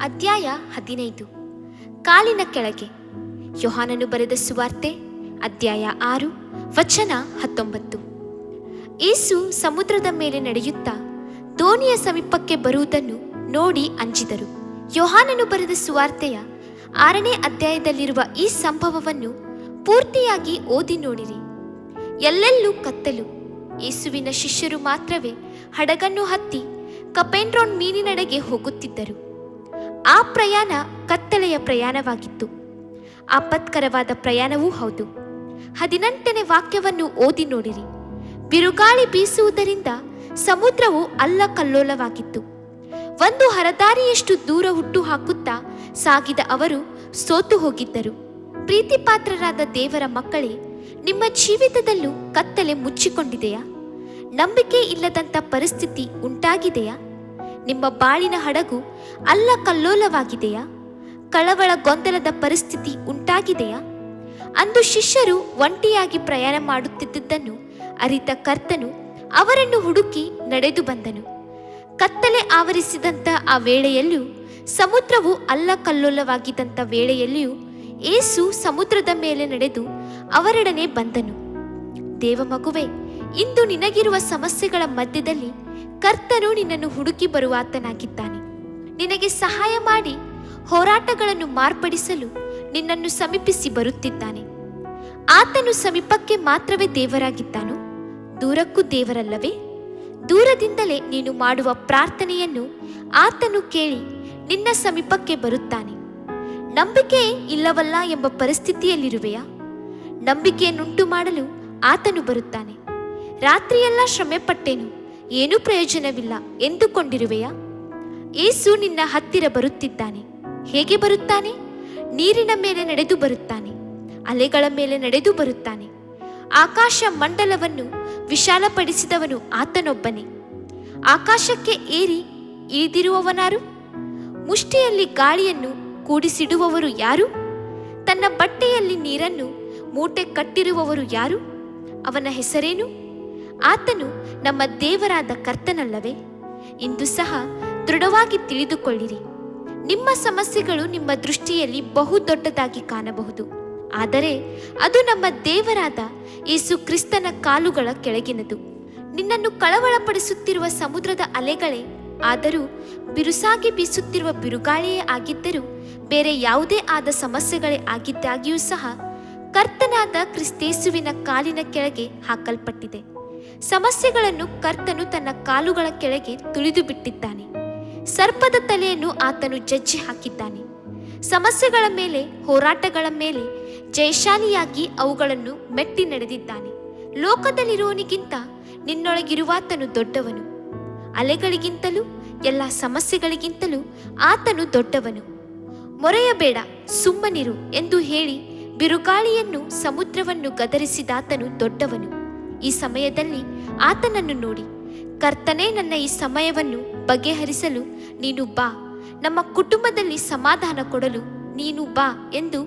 ಅಧ್ಯಾಯ 15. ಕಾಲಿನ ಕೆಳಗೆ. ಯೋಹಾನನು ಬರೆದ ಸುವಾರ್ತೆ ಅಧ್ಯಾಯ 6 ವಚನ 19. ಯೇಸು ಸಮುದ್ರದ ಮೇಲೆ ನಡೆಯುತ್ತಾ ದೋಣಿಯ ಸಮೀಪಕ್ಕೆ ಬರುವುದನ್ನು ನೋಡಿ ಅಂಜಿದರು. ಯೋಹಾನನು ಬರೆದ ಸುವಾರ್ತೆಯ 6ನೇ ಅಧ್ಯಾಯದಲ್ಲಿರುವ ಈ ಸಂಭವವನ್ನು ಪೂರ್ತಿಯಾಗಿ ಓದಿ ನೋಡಿರಿ. ಎಲ್ಲೆಲ್ಲೂ ಕತ್ತಲು. ಯೇಸುವಿನ ಶಿಷ್ಯರು ಮಾತ್ರವೇ ಹಡಗನ್ನು ಹತ್ತಿ ಕಪೆರ್ನೌಮ್ ಮೀನಿನೆಡೆಗೆ ಹೋಗುತ್ತಿದ್ದರು. ಆ ಪ್ರಯಾಣ ಕತ್ತಲೆಯ ಪ್ರಯಾಣವಾಗಿತ್ತು. ಆಪತ್ಕರವಾದ ಪ್ರಯಾಣವೂ ಹೌದು. 18ನೇ ವಾಕ್ಯವನ್ನು ಓದಿ ನೋಡಿರಿ. ಬಿರುಗಾಳಿ ಬೀಸುವುದರಿಂದ ಸಮುದ್ರವು ಅಲ್ಲಕಲ್ಲೋಲವಾಗಿತ್ತು. ಒಂದು ಹರದಾರಿಯಷ್ಟು ದೂರ ಹುಟ್ಟು ಹಾಕುತ್ತಾ ಸಾಗಿದ ಅವರು ಸೋತು ಹೋಗಿದ್ದರು. ಪ್ರೀತಿಪಾತ್ರರಾದ ದೇವರ ಮಕ್ಕಳೇ, ನಿಮ್ಮ ಜೀವಿತದಲ್ಲೂ ಕತ್ತಲೆ ಮುಚ್ಚಿಕೊಂಡಿದೆಯಾ? ನಂಬಿಕೆ ಇಲ್ಲದಂಥ ಪರಿಸ್ಥಿತಿ ಉಂಟಾಗಿದೆಯಾ? ನಿಮ್ಮ ಬಾಳಿನ ಹಡಗು ಅಲ್ಲಕಲ್ಲೋಲವಾಗಿದೆಯಾ? ಕಳವಳ ಗೊಂದಲದ ಪರಿಸ್ಥಿತಿ ಉಂಟಾಗಿದೆಯಾ? ಅಂದು ಶಿಷ್ಯರು ಒಂಟಿಯಾಗಿ ಪ್ರಯಾಣ ಮಾಡುತ್ತಿದ್ದುದನ್ನು ಅರಿತ ಕರ್ತನು ಅವರನ್ನು ಹುಡುಕಿ ನಡೆದು ಬಂದನು. ಕತ್ತಲೆ ಆವರಿಸಿದಂಥ ಆ ವೇಳೆಯಲ್ಲೂ, ಸಮುದ್ರವು ಅಲ್ಲಕಲ್ಲೋಲವಾಗಿದ್ದಂಥ ವೇಳೆಯಲ್ಲಿಯೂ ಯೇಸು ಸಮುದ್ರದ ಮೇಲೆ ನಡೆದು ಅವರೆಡನೆ ಬಂದನು. ದೇವಮಗುವೆ, ಇಂದು ನಿನಗಿರುವ ಸಮಸ್ಯೆಗಳ ಮಧ್ಯದಲ್ಲಿ ಕರ್ತನು ನಿನ್ನನ್ನು ಹುಡುಕಿ ಬರುವಾತನಾಗಿದ್ದಾನೆ. ನಿನಗೆ ಸಹಾಯ ಮಾಡಿ ಹೋರಾಟಗಳನ್ನು ಮಾರ್ಪಡಿಸಲು ನಿನ್ನನ್ನು ಸಮೀಪಿಸಿ ಬರುತ್ತಿದ್ದಾನೆ. ಆತನು ಸಮೀಪಕ್ಕೆ ಮಾತ್ರವೇ ದೇವರಾಗಿದ್ದಾನು, ದೂರಕ್ಕೂ ದೇವರಲ್ಲವೇ? ದೂರದಿಂದಲೇ ನೀನು ಮಾಡುವ ಪ್ರಾರ್ಥನೆಯನ್ನು ಆತನು ಕೇಳಿ ನಿನ್ನ ಸಮೀಪಕ್ಕೆ ಬರುತ್ತಾನೆ. ನಂಬಿಕೆ ಇಲ್ಲವಲ್ಲ ಎಂಬ ಪರಿಸ್ಥಿತಿಯಲ್ಲಿರುವೆಯಾ? ನಂಬಿಕೆಯನ್ನುಂಟು ಮಾಡಲು ಆತನು ಬರುತ್ತಾನೆ. ರಾತ್ರಿಯೆಲ್ಲ ಶ್ರಮೆ ಪಟ್ಟೇನು, ಏನೂ ಪ್ರಯೋಜನವಿಲ್ಲ ಎಂದುಕೊಂಡಿರುವೆಯಾ? ಯೇಸು ನಿನ್ನ ಹತ್ತಿರ ಬರುತ್ತಿದ್ದಾನೆ. ಹೇಗೆ ಬರುತ್ತಾನೆ? ನೀರಿನ ಮೇಲೆ ನಡೆದು ಬರುತ್ತಾನೆ, ಅಲೆಗಳ ಮೇಲೆ ನಡೆದು ಬರುತ್ತಾನೆ. ಆಕಾಶ ಮಂಡಲವನ್ನು ವಿಶಾಲಪಡಿಸಿದವನು ಆತನೊಬ್ಬನೇ. ಆಕಾಶಕ್ಕೆ ಏರಿ ಇಳಿದಿರುವವನಾರು? ಮುಷ್ಟಿಯಲ್ಲಿ ಗಾಳಿಯನ್ನು ಕೂಡಿಸಿಡುವವರು ಯಾರು? ತನ್ನ ಬಟ್ಟೆಯಲ್ಲಿ ನೀರನ್ನು ಮೂಟೆ ಕಟ್ಟಿರುವವರು ಯಾರು? ಅವನ ಹೆಸರೇನು? ಆತನು ನಮ್ಮ ದೇವರಾದ ಕರ್ತನಲ್ಲವೇ? ಇಂದು ಸಹ ದೃಢವಾಗಿ ತಿಳಿದುಕೊಳ್ಳಿರಿ. ನಿಮ್ಮ ಸಮಸ್ಯೆಗಳು ನಿಮ್ಮ ದೃಷ್ಟಿಯಲ್ಲಿ ಬಹು ದೊಡ್ಡದಾಗಿ ಕಾಣಬಹುದು, ಆದರೆ ಅದು ನಮ್ಮ ದೇವರಾದ ಯೇಸು ಕ್ರಿಸ್ತನ ಕಾಲುಗಳ ಕೆಳಗಿನದು. ನಿನ್ನನ್ನು ಕಳವಳಪಡಿಸುತ್ತಿರುವ ಸಮುದ್ರದ ಅಲೆಗಳೇ ಆದರೂ, ಬಿರುಸಾಗಿ ಬೀಸುತ್ತಿರುವ ಬಿರುಗಾಳಿಯೇ ಆಗಿದ್ದರೂ, ಬೇರೆ ಯಾವುದೇ ಆದ ಸಮಸ್ಯೆಗಳೇ ಆಗಿದ್ದಾಗಿಯೂ ಸಹ ಕರ್ತನಾದ ಕ್ರಿಸ್ತೇಸುವಿನ ಕಾಲಿನ ಕೆಳಗೆ ಹಾಕಲ್ಪಟ್ಟಿದೆ. ಸಮಸ್ಯೆಗಳನ್ನು ಕರ್ತನು ತನ್ನ ಕಾಲುಗಳ ಕೆಳಗೆ ತುಳಿದು ಬಿಟ್ಟಿದ್ದಾನೆ. ಸರ್ಪದ ತಲೆಯನ್ನು ಆತನು ಜಜ್ಜಿ ಹಾಕಿದ್ದಾನೆ. ಸಮಸ್ಯೆಗಳ ಮೇಲೆ, ಹೋರಾಟಗಳ ಮೇಲೆ ಜಯಶಾಲಿಯಾಗಿ ಅವುಗಳನ್ನು ಮೆಟ್ಟಿ ನಡೆದಿದ್ದಾನೆ. ಲೋಕದಲ್ಲಿರುವವನಿಗಿಂತ ನಿನ್ನೊಳಗಿರುವಾತನು ದೊಡ್ಡವನು. ಅಲೆಗಳಿಗಿಂತಲೂ ಎಲ್ಲ ಸಮಸ್ಯೆಗಳಿಗಿಂತಲೂ ಆತನು ದೊಡ್ಡವನು. ಮೊರೆಯಬೇಡ, ಸುಮ್ಮನಿರು ಎಂದು ಹೇಳಿ ಬಿರುಗಾಳಿಯನ್ನು, ಸಮುದ್ರವನ್ನು ಗದರಿಸಿದಾತನು ದೊಡ್ಡವನು. ಈ ಸಮಯದಲ್ಲಿ ಆತನನ್ನು ನೋಡಿ, ಕರ್ತನೇ, ನನ್ನ ಈ ಸಮಯವನ್ನು ಬಗೆಹರಿಸಲು ನೀನು ಬಾ, ನಮ್ಮ ಕುಟುಂಬದಲ್ಲಿ ಸಮಾಧಾನ ಕೊಡಲು ನೀನು ಬಾ ಎಂದು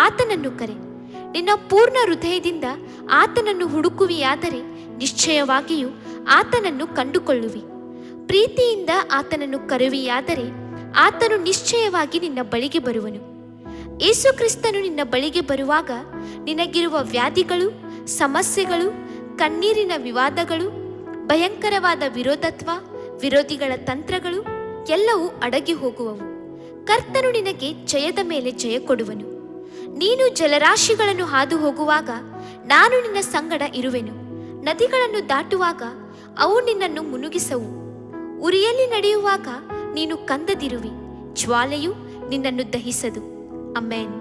ಆತನನ್ನು ಕರೆ. ನಿನ್ನ ಪೂರ್ಣ ಹೃದಯದಿಂದ ಆತನನ್ನು ಹುಡುಕುವಿಯಾದರೆ ನಿಶ್ಚಯವಾಗಿಯೂ ಆತನನ್ನು ಕಂಡುಕೊಳ್ಳುವಿ. ಪ್ರೀತಿಯಿಂದ ಆತನನ್ನು ಕರೆಯುವಿಯಾದರೆ ಆತನು ನಿಶ್ಚಯವಾಗಿ ನಿನ್ನ ಬಳಿಗೆ ಬರುವನು. ಯೇಸು ಕ್ರಿಸ್ತನು ನಿನ್ನ ಬಳಿಗೆ ಬರುವಾಗ ನಿನಗಿರುವ ವ್ಯಾಧಿಗಳು, ಸಮಸ್ಯೆಗಳು, ಕಣ್ಣೀರಿನ ವಿವಾದಗಳು, ಭಯಂಕರವಾದ ವಿರೋಧತ್ವ, ವಿರೋಧಿಗಳ ತಂತ್ರಗಳು ಎಲ್ಲವೂ ಅಡಗಿ ಹೋಗುವವು. ಕರ್ತನು ನಿನಗೆ ಜಯದ ಮೇಲೆ ಜಯ ಕೊಡುವನು. ನೀನು ಜಲರಾಶಿಗಳನ್ನು ಹಾದು ಹೋಗುವಾಗ ನಾನು ನಿನ್ನ ಸಂಗಡ ಇರುವೆನು. ನದಿಗಳನ್ನು ದಾಟುವಾಗ ಅವು ನಿನ್ನನ್ನು ಮುನುಗಿಸವು. ಉರಿಯಲ್ಲಿ ನಡೆಯುವಾಗ ನೀನು ಕಂದದಿರುವಿ, ಜ್ವಾಲೆಯು ನಿನ್ನನ್ನು ದಹಿಸದು. ಆಮೆನ್.